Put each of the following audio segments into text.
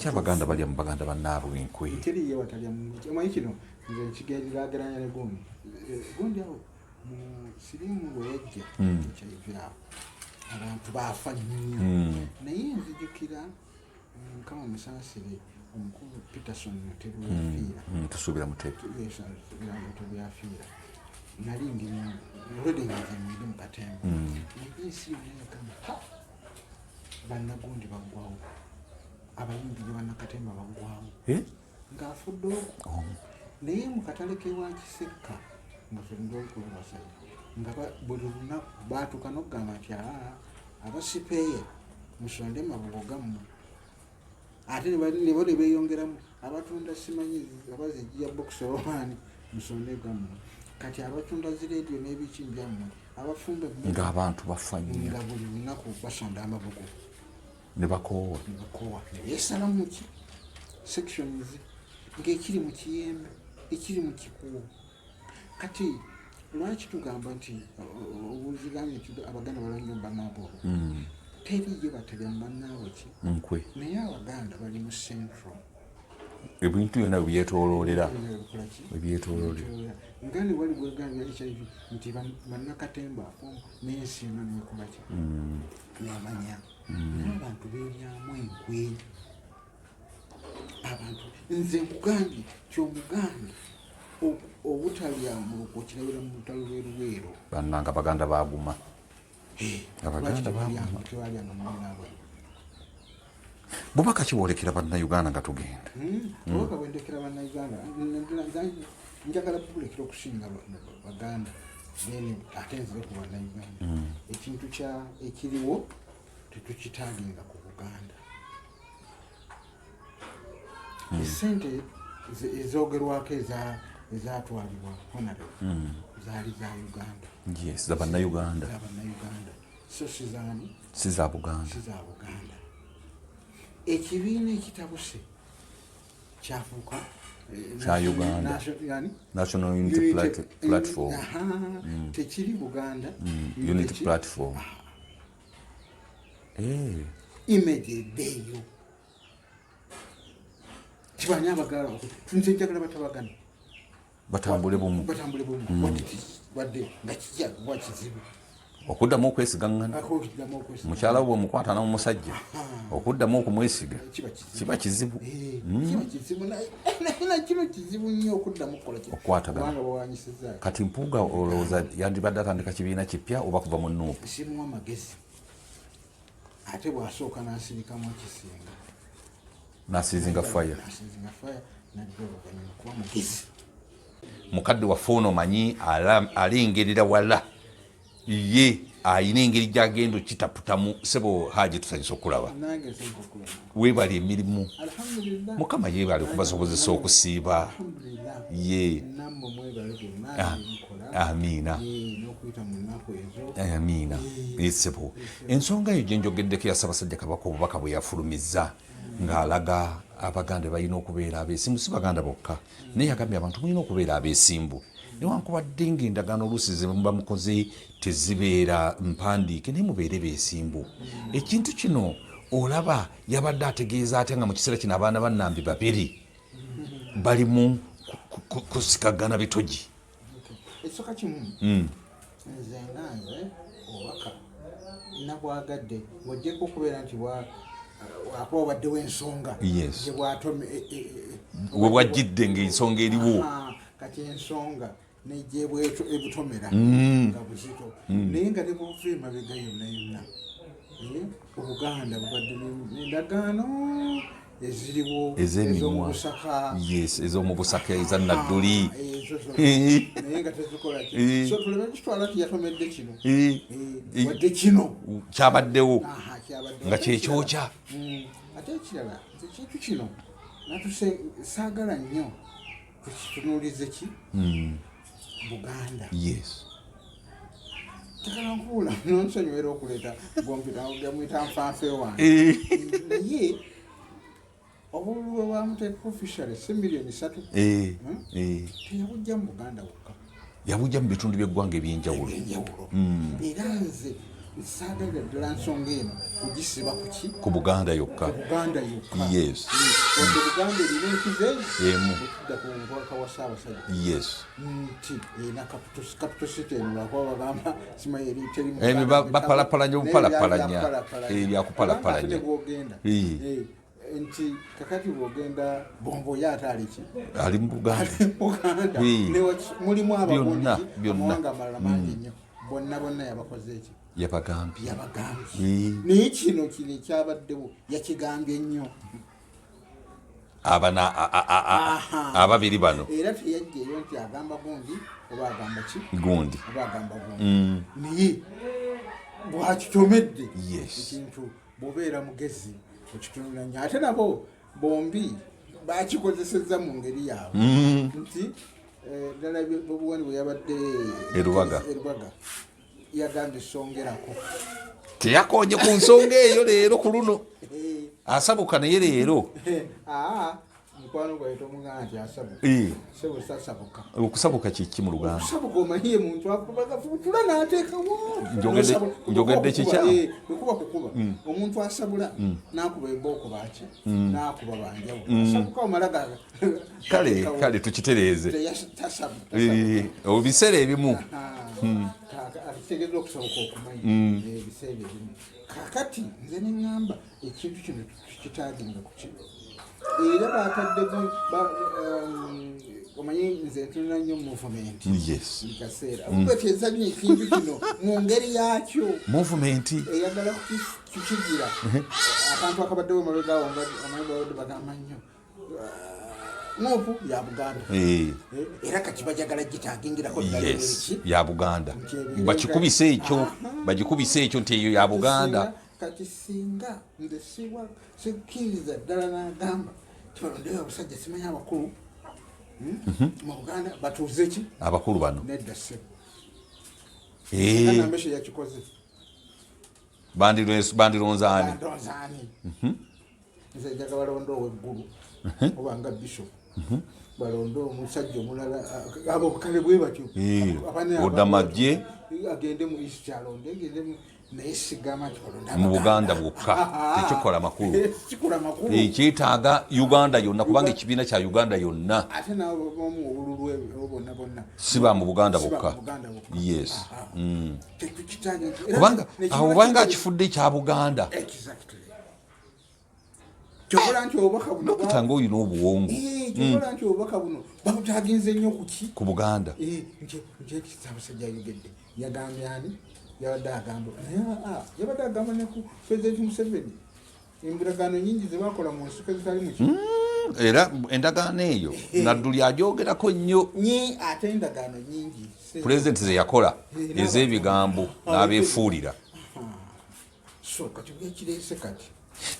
ki abaganda balya mu baganda bannaabwe enkwe teri ye watalya omanyi kino nze nkigeraageranya ne gundi awo mu sirimu bwe yajja ekyayivaawo abantu baafa nnyo naye nzijukira mukama musaasire omukulu Peterson Mutebu yafiira tusuubira Mutebu yafiira nali ngolodengazemwiri mu katemba naye ensi yonna yakama bannagundi baggwawo abayimbi ne bannakatemba baggwawo ng'afudde okwo naye mu katale kewa Kisekka nga fenna olukulubasayo nga buli lunaku baatuuka n'okugamba nti abasipeeye musonde mabugo gammwe ate ne bo ne beeyongeramu abatunda simanyi abazijja bokisi obaani musonde gammwe kati abatunda zireediyo n'ebiki byammwe abafumbe ng'abantu bafa nnyo nga buli lunaku basonda amabugo ne bakoowa ne beesalamu ki sections ng'ekiri mu kiyembe ekiri mu kikuwo kati lwaki tugamba nti obuzigambye nti abaganda balonyo bannaabwe teri ye batalya mu bannaabwe ki nkwe naye abaganda bali mu central ebintu byonna byetooloolera nga ne wali bwegambya HIV nti bannakatemba n'ensi yonna neekuba ki n'amanya naye abantu beeryamu enkwe abantu nze nkugambye kyomuganda obutalya muloko kirabira mu lutalo lweruweero bannanga abaganda baaguma abaganda baaguma tebalyanga munaabwe bubaka kiboolekera bannayuganda nga tugenda bubaka bwendekera bannayuganda njagala bulekera okusinga baganda then ate nzire ku bannayuganda ekintu ekiriwo tetukitaaginga ku buganda esente ezoogerwako ezatwalibwa honorable zaali za Uganda yes zabannayuganda so si za Buganda ekibiina ekitabuse kyafuuka kya Uganda National Unity Platform tekiri Buganda Unity Platform image ebeeyo kibanya abagala tunze njagala batabagana batambule bumu wadde nga kijja kuba kizibu okuddamu okwesigaŋŋana mukyala we omukwata n'omusajja okuddamu okumwesiga kiba kizibu kino kizibu nnyo okuddamu okukwatagana kati Mpuga olowooza yandibadde atandika kibiina kipya oba kuva mu Nuupu simuwa amagezi ate bw'asooka n'asirikamu ekisinga n'asiizinga faya mukadde waffe ono manyi alengerera wala ye ayina engeri gy'agenda okitaputamu sebo Haji tusanyusa okulaba weebali emirimu Mukama yeebali okubasobozesa okusiiba ye amiina amiina sebo ensonga eyo gye njogeddeko ya Ssabasajja Kabaka obubaka bwe yafulumizza ng'alaga abaganda balina okubeera abeesimbu si baganda bokka naye yagambye abantu mulina okubeera abeesimbu newankubadde ng'endagaano oluusi ze muba mukoze tezibeera mpandiike naye mubeere beesimbu ekintu kino olaba yabadde ategeeza ate nga mu kiseera kino abaana bannambi babiri balimu kusikagana bitogi ekisooka kimu nze nanze obubaka nabwagadde ng'ogyeko okubeera nti wakuba obaddewo ensonga we bwajjidde ng'ensonga eriwo kati ensonga nejjeebwa ebutomera nga buzito naye nga ne buva emabega yonna yonna obuganda bubadde n'endagaano eziriwo ez'omubusaka ez'omubusaka eza Nadduli naye nga tezikola so tuleme kitwala tiyatomedde kino wadde kino kyabaddewo nga kyekyokya ate ekirala ekintu kino saagala nnyo tukitunuulize ki Buganda takala nkuula nonsonyiwera okuleeta gompita nfanfe wange naye obululu bwe bamuteeka officially si million 3 teyabujja mu Buganda wokka yabujja mu bitundu by'eggwanga ebyenjawulo era nze saagalira ddala nsonga eno kugisiba kuki ku Buganda yokka. Yes. Wadde Buganda erina enkize emu tudda ku mubaka wa Ssabasajja yes nti erina capital city eno lwakuba bagamba simanyi eri teri bapalapalanya obupalapalanya ebyakupalapalanya bwogenda nti kakati bwogenda bombo ye ate aliki ali mu Buganda mulimu abagundi amawanga amalala mangi nnyo bonna yabakoze eki yabagambye naye kino ekyabaddewo yakigambye nnyo ababiri bano era teyajjaeyo nti agamba gundi oba agamba ki gundi oba agamba gundi naye bwakitomedde ekintu bwobeera mugezi okitunula nnyo ate nabo bombi bakikozesezza mu ngeri yaabwe nti ddala Bobiwine bwe yabadde Erubaga yagambye songerako teyakonye ku nsonga eyo leero ku luno asabuka naye leero mukwano gwaye tomugamba nti asabuka sebo sasabuka okusabuka kiki mu Luganda okusabuka omanyiye muntu akubagafutula n'ateekawo njogedde kikyamu bwekuba kukuba omuntu asabula n'akuba embooko baki n'akuba banjawulo asabuka omala kale tukitereeze ebiseera ebimu akitegeeza okusoboka okumanya ebiseera ebimu kakati nze neŋŋamba ekintu kino tukitaaginga kuki era batadde omanyi nze ntunula nnyo movement kaseera okubeteeza nnyo ekintu kino mu ngeri yakyo movement eyagala kukigira akantu akabaddewo emabegaawo amanyi babadde bagamba nnyo Mutufu ya Buganda era kati bajagala gitagingirako ddala ya Buganda bagikubise ekyo nti eyo ya Buganda kati singa nze sikkiriza ddala n'agamba tibalondeyo abasajja simanyi abakulu mu Buganda batuuze ki abakulu bano nedda ssebo nameshe yakikoze bandironzaani nze njaga balonda oweggulu oba nga bishop balonda omusajja omulala abobukale bwe batyo odda magye agende mu east alonde agende naye sigamba nti mu Buganda bwokka tekikola makulu kyetaaga Uganda yonna kubanga ekibiina kya Uganda yonna ate nabo bomu obululu bonna siba mu Buganda bwokka yes kubanga awo bwanga akifudde ekya Buganda kyokola nti obubaka buno nokutanga oyina obuwongo kyokola nti obubaka buno babutaginze nnyo kuki ku Buganda nti Ssabasajja ayogedde yagambye ani yabadde agamba ne ku President Museveni embiragaano nyingi zebakola mu nsiko ezitali muki era endagaano eyo nadduli ajogerako nnyo ate endagaano nyingi President ze yakola ez'ebigambo n'abeefuulira so kati bwekireese kati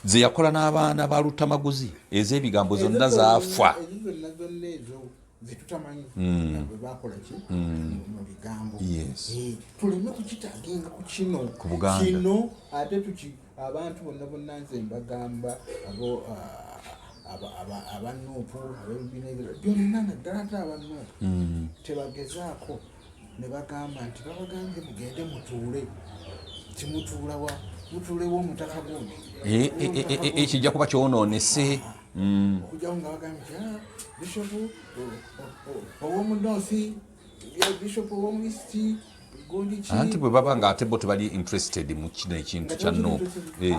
ze yakola n'abaana ba Lutamaguzi ez'ebigambo zonna zaafa ezo zetutamanyi bakola ki mu bigambo tuleme kukitagenga ku kino ate abantu bonna nze mbagamba abanuupu abebibiina ebirala byonna naddala ate abanuupu tebagezaako ne bagamba nti babagambye mugende mutuule timutuulawa mutuulewo omutaka gundi ekijja kuba kyonoonese okujjawo nga bagambye nti bishopu owomunoosi bishopu owomuisiti gondiki anti bwe baba nga ate bo tebali interested mu kino ekintu kya nuupu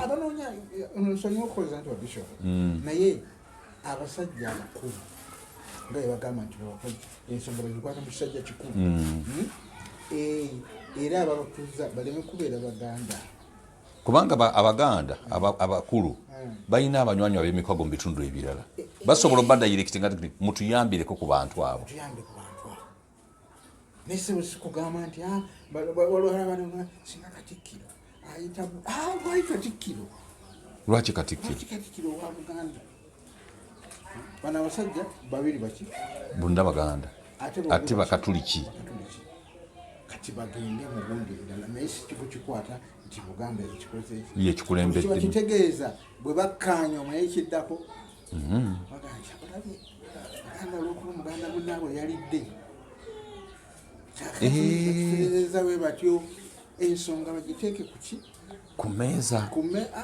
abanoonya nsonyiwa okukozesa nti wabishopu naye abasajja abakulu nga bebagamba nti ensonga bazikwata mu kisajja kikulu era ababatuuza baleme kubeera baganda kubanga Abaganda abakulu balina abanywanyi ab'emikago mu bitundu ebirala basobola obadayirekitinga nti mutuyambireko ku bantu abo naye sikugamba nti walwala singa Katikkiro ayita Katikkiro lwaki Katikkiro wa Buganda bano abasajja babiri baki bunda Baganda ate bakatuliki kati bagende mu bundi endala naye sikikukikwata nti Buganda ekikoze ye kikulembedde kitegeeza bwe bakkaanya omaye ekiddako Baganda olwokuba Muganda bunnaabwe yalidde teeza we batyo ensonga bagiteeke kuki ku mmeeza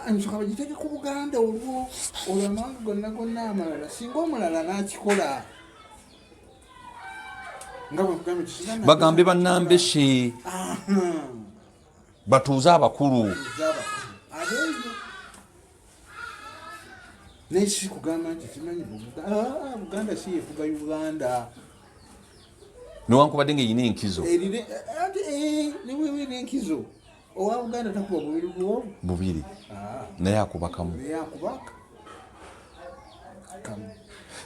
ensonga bagiteeke ku Buganda olwo amawanga gonna amalala singa omulala n'akikola nga bwekugamba bagambe bannambeshe batuuze abakulu abeeyo naye si kugamba nti kimanyi Buganda si yefuga Uganda newankubadde ng'eyina enkizo newewe n'enkizo owa Buganda takuba bubiri naye akubakamu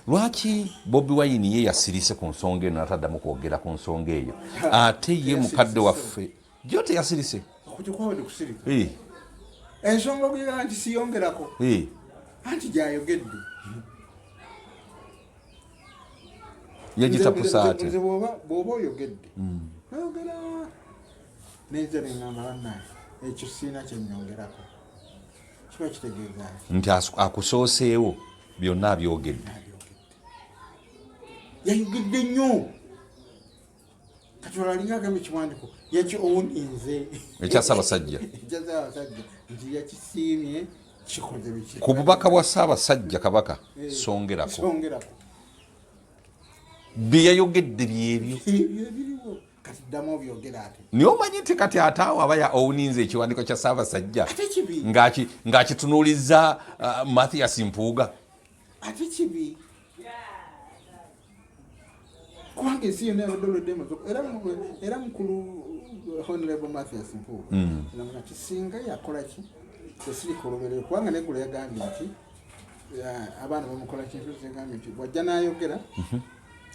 lwaki Bobiwine ye yasirise ku nsonga eno nataddamu kwogera ku nsonga eyo ate ye mukadde waffe jo teyasirise kutekwawade kusirika ensonga okuyigala nti siyongerako anti gyayogedde yagitapusa ate nze bw'oba oyogedde oyogera neza neŋŋamba bannaye ekyo siina kyenyongerako kiba kitegeeza nti akusooseewo byonna abyogedde yayogedde nnyo kati olalinga agambe ekiwandiko yakioninze ekya Ssabasajja nti yakisiimye kikoze biki ku bubaka bwa Ssabasajja Kabaka songerako bye yayogedde byebyo biriwo kati ddamu obyogera ate niye omanyi nti kati ate awo aba owuninze ekiwandiiko kya Ssabasajja ate kibi ng'akitunuuliza Mathias Mpuga ate kibi kubanga ensi yonna yabadde olweddemu era mukulu Honorable Mathias Mpuga nti singa yakola ki tesirika oluberero kubanga neggula yagambye nti abaana bamukola kintu zigambye nti bwajja n'ayogera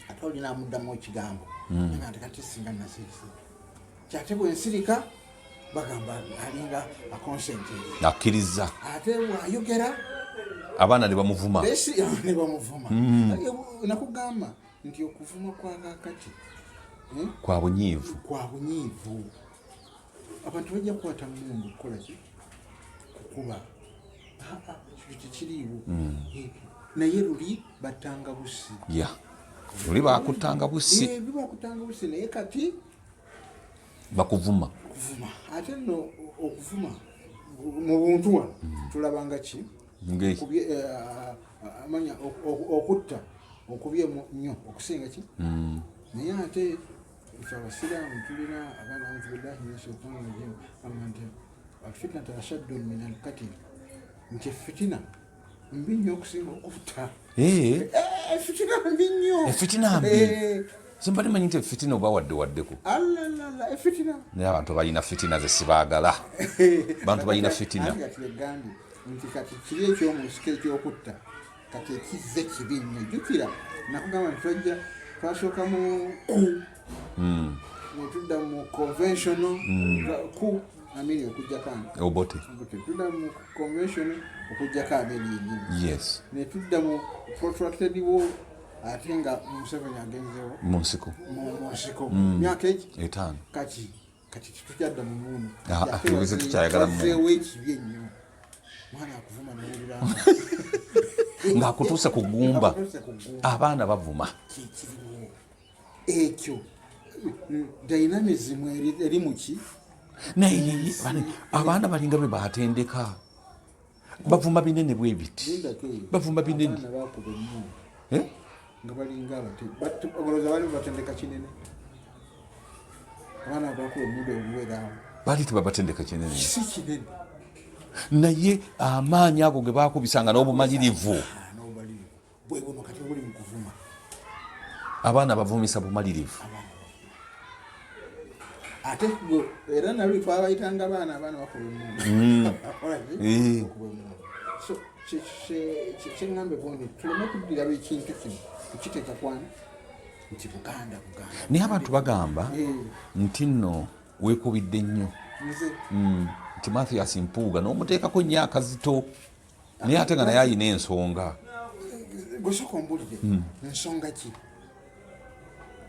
ate olina amuddamu ekigambo nti kati singa nasirise kyate bwensirika bagamba alinga akonsenti akkiriza ate bwayogera abaana ne bamuvuma nakugamba nti okuvuma kwa kakati kwa bunyiivu abantu bajja kukwata mundu kukola ki kukuba tekiriiwo naye luli batanga busi luli bakutanga busi naye kati bakuvuma ate nno okuvuma mu buntu wano tulabanga ki amanya okutta okubye nnyo okusinga ki naye ate ife abasiraamu tulina abaana auzubillahi mina shaitani rajim nti alfitnatu ashaddu min alqatl nti fitina mbi nnyo okusinga okutta fitina mbi nnyo efitina mbi simbali manyi nti efitina oba waddewaddeko efitina naye abantu balina fitina zesibaagala bantu balina fitina gambye nti kati kiri ekyomunsiko ekyokutta kati ekizze kibi nnyo jjukira nakugamba nti twajja twasooka mu netudda mu conventional ku amiri okujjako obote tudda mu conventional okujjako amiri yennyini yes netudda mu protracted war ate nga Museveni agenzeewo mu nsiko myaka eki 5 kati tetujadda mu muno tukyayagala muzeewo ekibi ennyo mwana akuvuma nowuliranga ng'akutuuse ku ggumba abaana bavuma kikiriwo ekyo dynamism eri muki naye abaana balinga bwe batendeka bavuma binene bwe biti bavuma binene nga balinga abaloza bali batendeka kinene abaana bakuba omuda obuwerawo bali tebabatendeka kinene si kinene naye amaanyi ago ge bakubisanga n'obumalirivu bwebuno kati obuli mu kuvuma abaana bavumisa bumalirivu ate era naluli twabayitanga abaana bakola so kyeŋŋambe bondi tuleme kuddira ekintu kino tukiteeka kwani nti Buganda naye abantu bagamba nti nno weekubidde nnyo nti Mathias Mpuga n'omuteekako nnyo akazito naye ate nga naye ayina ensonga gwesooka ombulire ensonga ki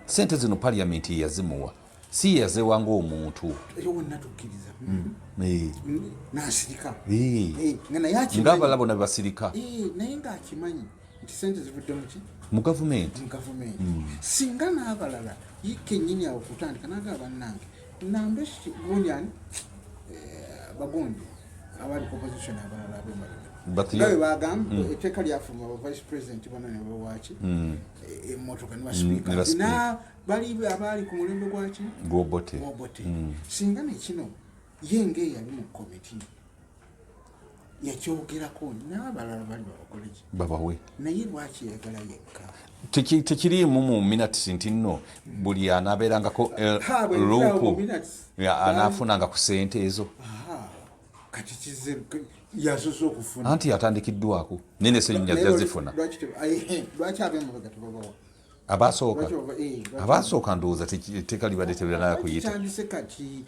sente zino parliament yazimuwa si yazewa ng'omuntu era wonna tukkiriza n'asirika ng'abala bonna bebasirika naye ng'akimanyi nti sente zivudde muki mu gavumenti singa n'abalala kennyini awo kutandika n'agaba bannange nambe gunyani bagundi abali opposition abalala abemalira bagamba etteka lyafuma aba vice president bana ne bawachi emmotoka ne baspeaker na bali abali ku mulembe gwaki Gobote singa ne kino yenge yali mu committee yakyogerako n'abalala bali babakoleki babawe naye lwaki yagala yekka tekirimu mu minutes nti nno buli anaabeerangako luupu anaafunanga ku ssente ezo kati kize yasoose okufuna anti yatandikiddwako nene senyinya zazifuna lwaki abemabega tebabawa abaasooka ndowooza etteeka libadde teberanaya kuyita kitandise kati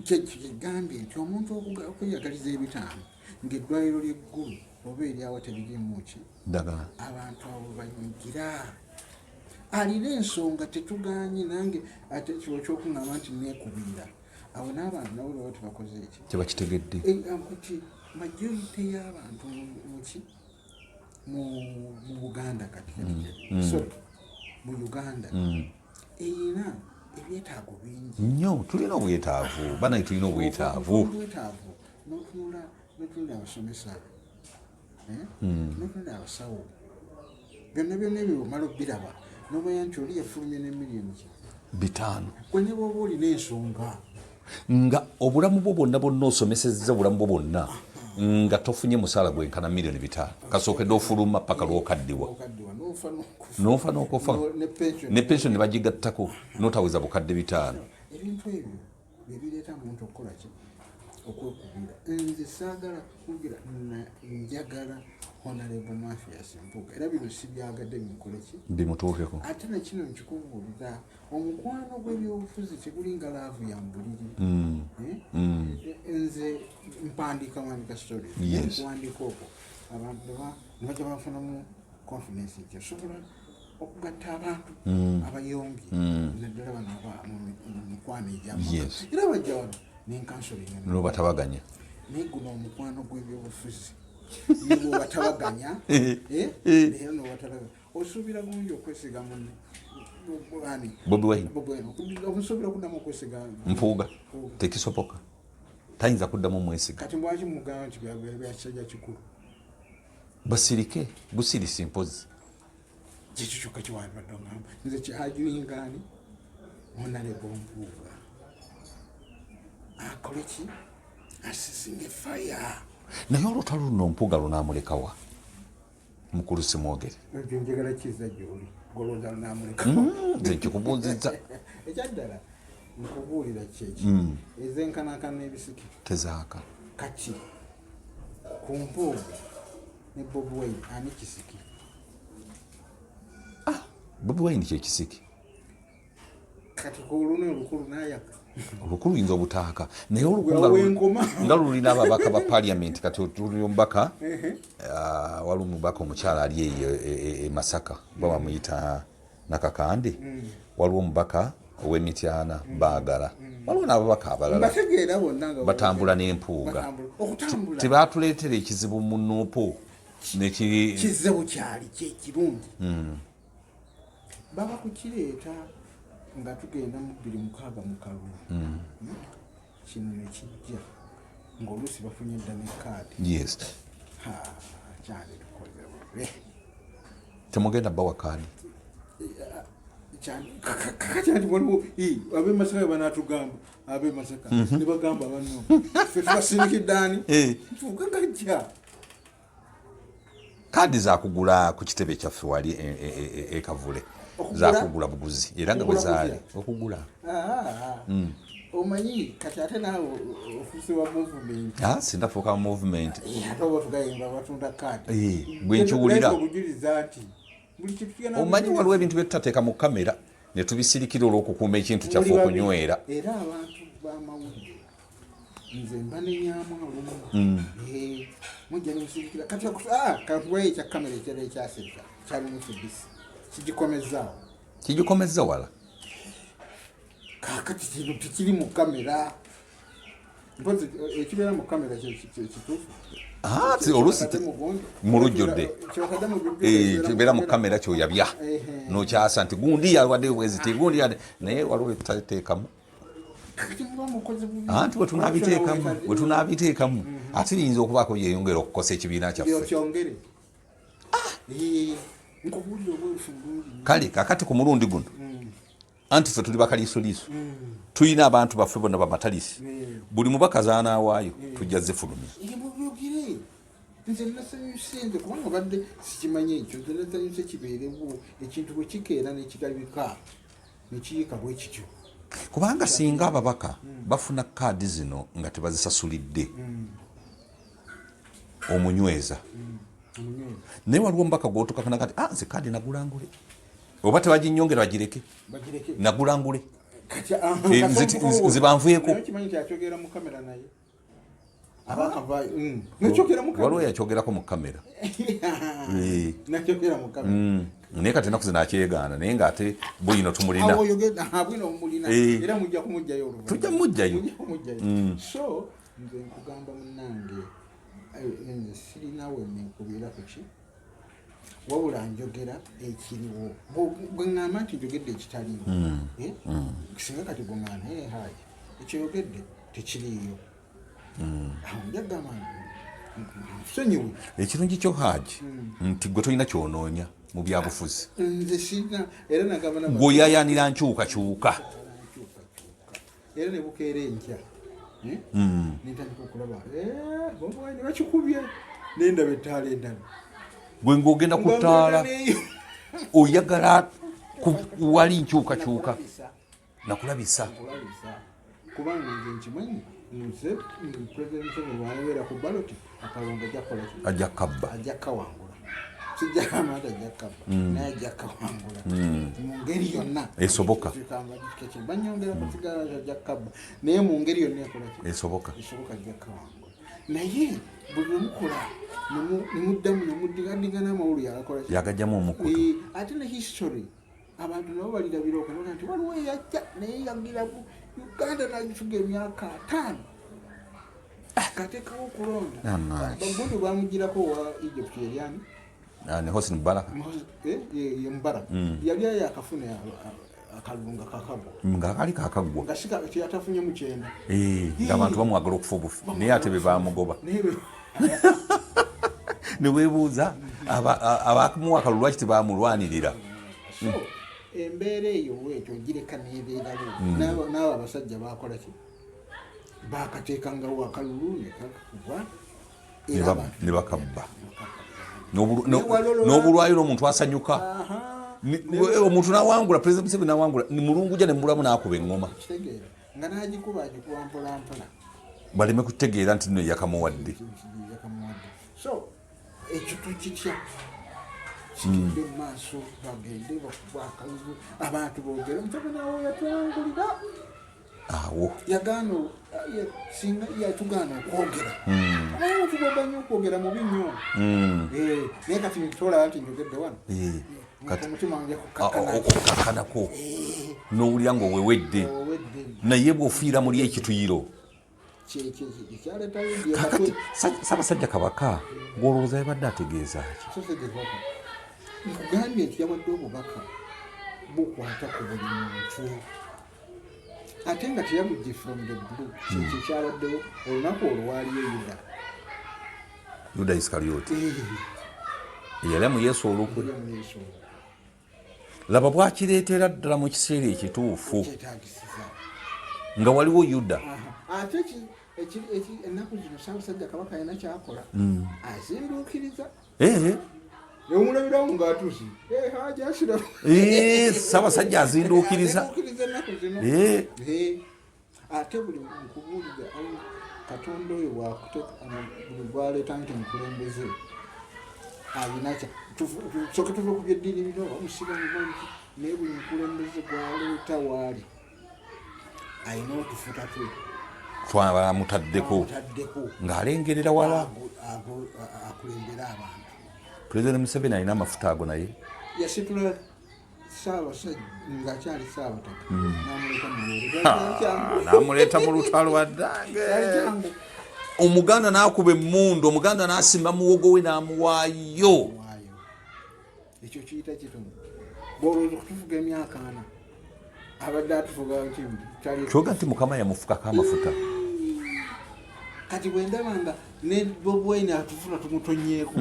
kyekigambye nti omuntu okweyagaliza ebitaano ng'eddwaliro ly'eggulu oba eryawo teririmuki ddagala abantu abo banyigira alina ensonga tetuganye nange ate kiwo kyokuŋŋamba nti neekubira abo n'abantu nabo baba tebakoze eki tebakitegedde nti majority y'abantu muki mu Buganda kati sorry mu Uganda erina ebyetaago bingi nnyo tulina obwetaavu banaye tulina obwetaavu n'otunula abasomesa n'otunula abasawo byonna ebyo omala obbiraba n'omanya nti oli yafulumye ne miliyoni 5 gwe ne bwoba olina ensonga nga obulamu bwo bwonna bwonna osomesezza obulamu bwo bwonna nga tofunye musaala gwenkana miliyoni 5 kasookedde ofuluma paka lwokaddiwa n'ofa n'okufa ne pension ne bagigattako n'otaweza bukadde 5 ebintu ebyo byebireeta muntu okukola ki okwekubira nze saagala kugira njagala honorable Mathias Mpuga era bino si byagadde bimukoleki bimutuukeko ate nakino nkikubuulira omukwano gw'ebyobufuzi tegulinga laavu ya mbuliri nze mpandiika stories nkuwandiika okwo abantu nebajja bafunamu confidence nti osobola okugatta abantu abayombye naddala bano mu mikwano egyamaka era bajja wano nenkansolinga nobatabaganya naye guno omukwano gw'ebyobufuzi nibo batabaganya era nobatalaga osuubira gungi okwesiga munne Bobiwine omusuubira okuddamu okwesiga Mpuga tekisoboka tayinza kuddamu mwesiga kati lwaki mugamba nti byakisajja kikulu basirike busirisi mpozi kyekyo kyokka kiwandibadde ogamba nze kyajuyingaani onalebo Mpuga akole ki asisinga efaya naye olutalo luno Mpuga lunaamulekawa mukulu simwogere ebyo njagala kiza gyoli golonda lunaamuleka nze nkikubuuzizza ekyaddala nkubuulira kyeki ezenkanankana ebisiki tezaaka kati ku Mpuga ne Bobiwine ani kisiki Bobiwine kyekisiki kati ku luno olukulu naayaka olukulu yinza obutaaka naye olukulu nga lulina ababaka ba parliament kati tuli omubaka wali omubaka omukyala ali eyo e Masaka bamuyita Nakakande waliwo omubaka ow'Emityana Baagala waliwo n'ababaka abalala batambula n'Empuuga tebatuleetera ekizibu mu Nuupu kizibu kyali kyekirungi baba kukireeta nga tugenda mu 26 mu Kalulu kino ne kijja ng'oluusi bafunye edda ne kaadi kyali tukoze bubi temugenda bawa kaadi kakati waliwo ab'e Masaka banaatugamba ab'e Masaka ne bagamba banno ffe tubasindikiddaani tufuuka gajja kaadi zakugula ku kitebe kyaffe wali e Kavule zakugula buguzi era nga bwe zaali okugula omanyi kati ate naawe ofuuse wa movement sindafuuka movement ate oba tugayimba batunda kaadi bwe nkiwulira okujuliza nti buli kintu tugenda omanyi waliwo ebintu bye tutateeka mu kamera ne tubisirikira olw'okukuuma ekintu kyaffe okunywera era abantu b'amawulire nze mba nenyaamu olumu mujja nemusirikira kati kankuwayo ekya kamera ekyala ekyasirika kyalimu fibisi kigikomezza wala kakati kino tekiri mu kamera mpozi ekibeera mu kamera kituufu oluusi mulujjudde kibeera mu kamera kyoyabya nokyasa nti gundi yalwadde bweziti gundi naye waliwo tutateekamu anti we tunaabiteekamu ate biyinza okubaako yeyongera okukosa ekibiina kyaffe kale kakati ku mulundi guno anti ffe tuli bakaliisoliiso tulina abantu baffe bonna bamatalisi buli mubaka zaanaawaayo tujja zifulumya nze nasanyusenze kubanga badde sikimanyi ekyo nze nasanyuse kibeerewo ekintu bwe kikeera nekirabika nekiyika bwe kityo kubanga singa ababaka bafuna kaadi zino nga tebazisasulidde omunyweza naye waliwo omubaka gwotukafuna kati nze kaadi nagulangule oba tebaginyongera bagireke nagulangule nze banvuyeeko waliwo yakyogerako mu kamera naye kati enaku zinakyegaana naye ngaate bwino tumulina tujja mumugjayo so nze nkugamba munange nze sirinawe nekubeera kuki wabula njogera ekiriwo bwe ŋŋamba nti njogedde ekitaliwo singa kati bweŋŋana hayi ekyoyogedde tekiriiyo njagamba nsonyiwe ekirungi kyo Haji nti gwe tolina kyonoonya mu byabufuzi nze sirina era nagamba gweoyayanira nkyukakyuka era ne bukeera enkya nentandika okulaba Bobiwine bakikubye nendaba ettaala endala gwe ng'ogenda ku ttaala oyagala wali nkyukakyuka nakulabisa kubanga nze nkimanyi nze President Museveni bw'abeera ku baloti akalongo ajja kabba ajja kawangula sijjagamba nti ajja kabba naye ajja kawangula mu ngeri yonna esoboka banyongera kusigala ajja kabba naye mu ngeri yonna esoboka ajja kawangula naye buli omukola nemuddamu nemuddigandiga n'amawulu yagakola yagajjamu omukutu ate ne history abantu nabo balirabira okunoga nti waliwo eyajja naye yagira Uganda nagifuga emyaka 5 akateekawo okulonda bagundi bamugirako wa Egypt eryani ne Hosni Mubaraka ye Mubaraka yali yakafuna akalunga kakagwa nga kali kakagwa nga sika yatafunye mu kyenda ng'abantu bamwagala okufa obufu naye ate be bamugoba ne weebuuza abamuwa akalulu lwaki tebamulwanirira embeera eyo weekyo gireka neebeerawo n'abo abasajja bakola ki bakateekangawo akalulu nekakubwa ne bakabba n'obulwayiro omuntu asanyuka omuntu nawangula President Museveni nawangula mulunguja ne mulamu n'akuba eŋŋoma nga n'agikuba agikuba mpolampola baleme kutegeera nti nno yakamuwadde so ekyo tukitya kigende mu maaso bagende bakuba akalulu abantu boogera Museveni awo yatwangulira awo yagaana singa yatugaana okwogera naye tugomba nnyo okwogera mu binyo naye kati nitolaba nti njogedde wano omutima wange okukakkanako n'owulira ng'owewedde naye bw'ofiira muli ekituyiro kakati Ssabasajja Kabaka ng'olowooza yabadde ategeeza ki nkugambye nti yawadde obubaka bukwata ku buli muntu ate nga teyabujje from the blue kyekyo kyabaddewo olunaku olwaliyo Yuda Iskariyoti yali mu Yesu olukwe laba bwakireetera ddala mu kiseera ekituufu nga waliwo Yuda ate ennaku zino Ssabasajja Kabaka alina kyakola azinduukiriza omulabirawo ng'atuusi Haji Ashraf Ssabasajja azinduukiriza ate buli nkubuuliza Katonda oyo buli bwaleeta nti mukulembeze alina soke tuve ku byeddiririro omusiba mubanti naye buli mukulembeze gwaleeta waali alina otufuta twe twamutaddeko ng'alengerera wala akulembera abantu President Museveni alina amafuta ago naye yasitula Ssabasajja ng'akyali Ssaabataka n'amuleeta mu lutalo waddange omuganda n'akuba emmundu omuganda n'asimba muwogo we n'amuwaayo ekyo kiyita kitono bwolowooza okutufuga emyaka 4 abadde atufuga nti kyoga nti mukama yamufukako amafuta kati bwe ndaba nga ne Bobiwine atufuna tumutonyeeko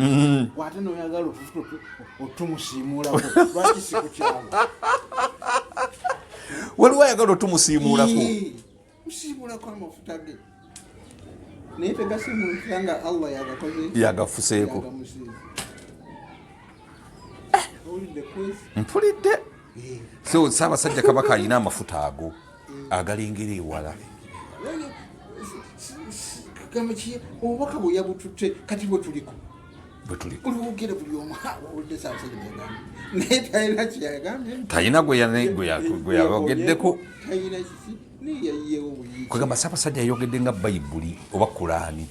wate noyagala otufuna otumusiimuulako lwaki si ku kyalo waliwo ayagala otumusiimuulako musiimuulako amafuta ge naye tegasimuukira nga Allah yagakoze yagafuseeko owulidde kwezi mpulidde so Ssabasajja Kabaka alina amafuta ago agalengera ewala obubaka bwe yabututte kati bwe tuliko bwetuliko oliwogera buli omu owulidde Ssabasajja bwagambye naye talina kyeyagambye talina gwe yayogeddeko talina kiki neyayiyewo buyiki kwegamba Ssabasajja yayogedde nga bayibuli oba Kulaani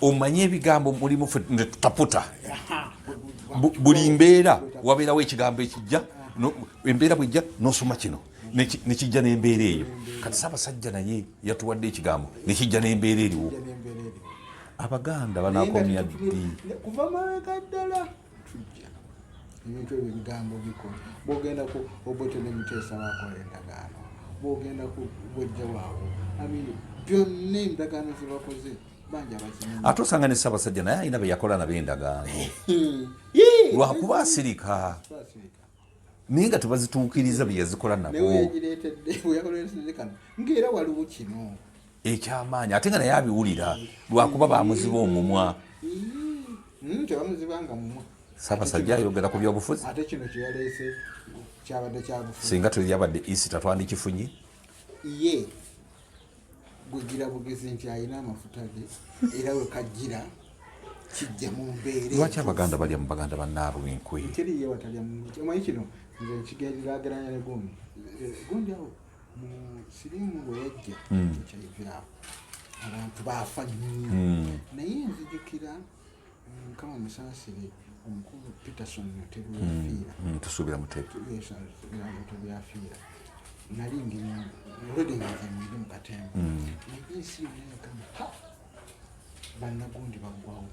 omanye ebigambo mulimu ffe ne tutaputa buli mbeera wabeerawo ekigambo ekijja embeera bwejja n'osoma kino nekijja n'embeera eyo kati Ssabasajja naye yatuwadde ekigambo nekijja n'embeera eriwo abaganda banakomya ddi kuva mabega ddala tujja ebintu ebyo ebigambo bikola bwogenda ku Obote ne Muteesa bakola endagaano bwogenda ku bwejja waawo byonna endagaano zebakoze banja bakimanyi ate osanga ne Ssabasajja naye alina be yakola nabo endagaano lwakuba asirika naye nga tebazituukiriza bye yazikola nabo ngaera waliwo kino ekyamaanyi ate nga naye abiwulira lwakuba bamuziba omumwa tebamuzibanga mumwa Ssabasajja ayogera ku byobufuzi ate kino kyeyaleese kyabadde kyabufuzi singa teyabadde Easter twandikifunye ye gwegira bugezi nti alina amafuta ge era we kajjira kijja mu mbeera lwaki abaganda balya mu baganda bannaabwe enkwe teri ye watalya omanyi kino nze nkigeraageranya ne gundi awo mu sirimu bwe yajja kyaivaawo abantu baafa nnyo naye nzijukira mukama musaasire omukulu Peterson Mutebu yafiira tusuubira Mutebu yafiira nali ngina olwedde nga nze mu katemba naye ensi yonna yakama bannagundi baggwawo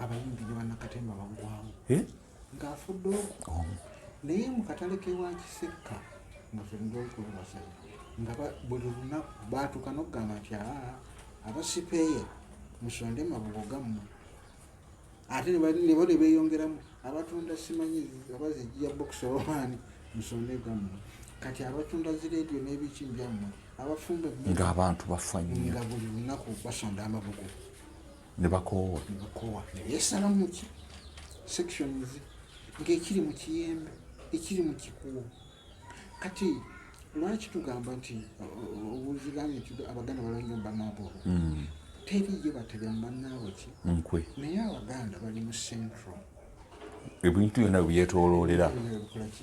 abayimbi ne bannakatemba baggwawo ng'afudde okwo naye mu katale kewa Kisekka nga ffenna olukulubasayo nga buli lunaku baatuuka n'okugamba nti abasipeeya musonde mabugo gammwe ate ne bo ne beeyongeramu abatunda simanyi abazijja bokisi obaani musonde gammwe kati abatunda zireediyo n'ebiki byammwe abafumba ng'abantu bafa nnyo nga buli lunaku basonda amabugo ne bakoowa yeesalamu ki sections ng'ekiri mu kiyembe ekiri mu kikuwo kati lwaki tugamba nti obuzigambye nti abaganda balonyo banaabwe teriye batalya mubannaabwe ki nkwe naye abaganda bali mu central ebintu byonna webyetooloolera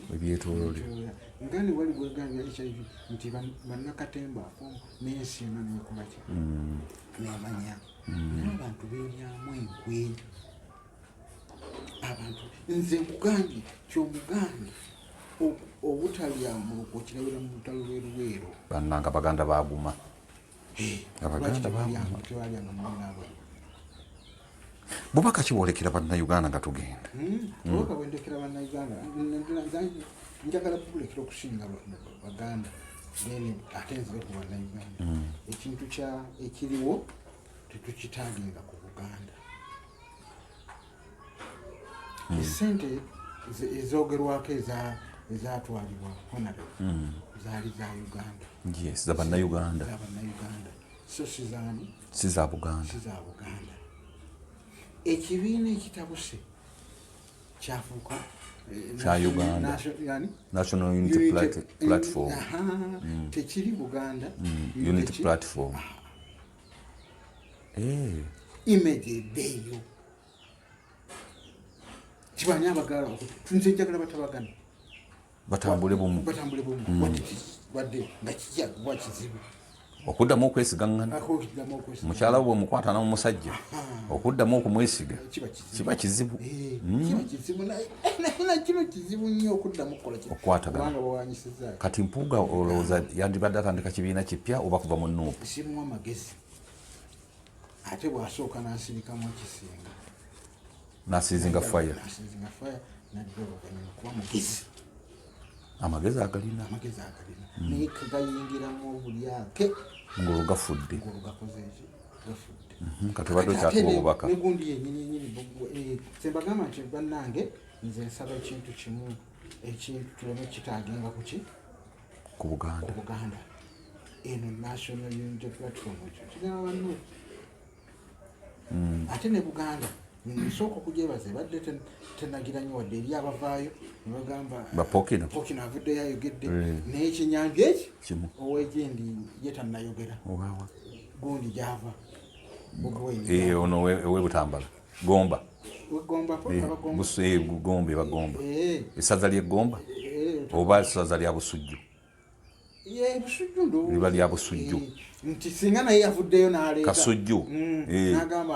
webyetooloolera nga ne wali bwegambya HIV nti bannakatemba afomu n'ensi yonna nekola ki nemanya naye abantu beeryamu enkwe abantu nze nkugambye kyomugambye obutalya muloko kirabira mu lutalo lwerweero bannanga baganda baguma abaganda baguma tebalyanga munaabwe bubaka kiboolekera bannayuganda nga tugenda obubaka bwendekera bannayuganda njagala kubulekera okusinga baganda then ate nzibe ku bannayuganda ekintu ekiriwo tetukitaaginga ku Buganda esente ezoogerwako ezatwalibwa honare zaali za Uganda yes za bannayuganda so sizaani si za Buganda ekibiina ekitabuse kyafuuka kya Uganda National Unity Platform tekiri Buganda Unity Platform image eddeeyo kibani abagala tunze njagala batabagana batambule bumu wadde nga kijagwa kizibu okuddamu okwesigaŋŋana mukyala we mukwatana mu musajja okuddamu okumwesiga kiba kizibu kino kizibu nnyo okuddamu okukola kati Mpuga olowooza yandibadde atandika kibiina kipya oba kuva mu Nuupu simuwa magezi ate bw'asooka n'asirikamu ekisinga n'asizinga fire nadde oluvanyuma kuba mugezi amagezi agalina naye kagayingiramu obulyake ng'olugafudde ng'olugakozeeki gafudde kati obadde okyatuwa obubaka negundi yenyini sembagamba nti bannange nze nsaba ekintu kimu ekintu tuleme kitaagenga ku Buganda eno national unity platform ekyo kigamba banno ate ne Buganda nsooka okugyebaza ebadde tenagiranyo wadde eri abavaayo nebagamba bapokino avuddeyo ayogedde naye ekinyanja eki ow'egyendi ye tannayogera gundi gyava ono ow'ebutambala gomba bagomba essaza ly'eggomba oba essaza lya busujju liba lya busujju nti singa naye yavuddeyo n'aleeta kasujju n'agamba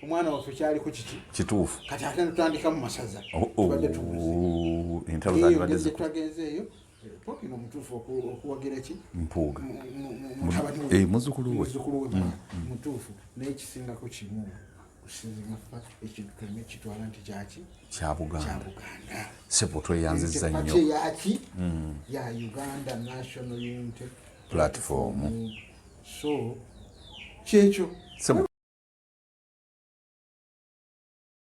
omwana waffe kyaliko kituufu kati ate netutandika mu masaza entalo zandibadde twagenzeeyo pokino mutuufu okuwagira ki Mpuga muzzukulu we mutuufu naye kisingako kimu kusinzimafa ekintu tuleme kitwala nti kyaki kya Buganda sebo tweyanziza nnyo yaki ya Uganda National Unity Platform so kyekyo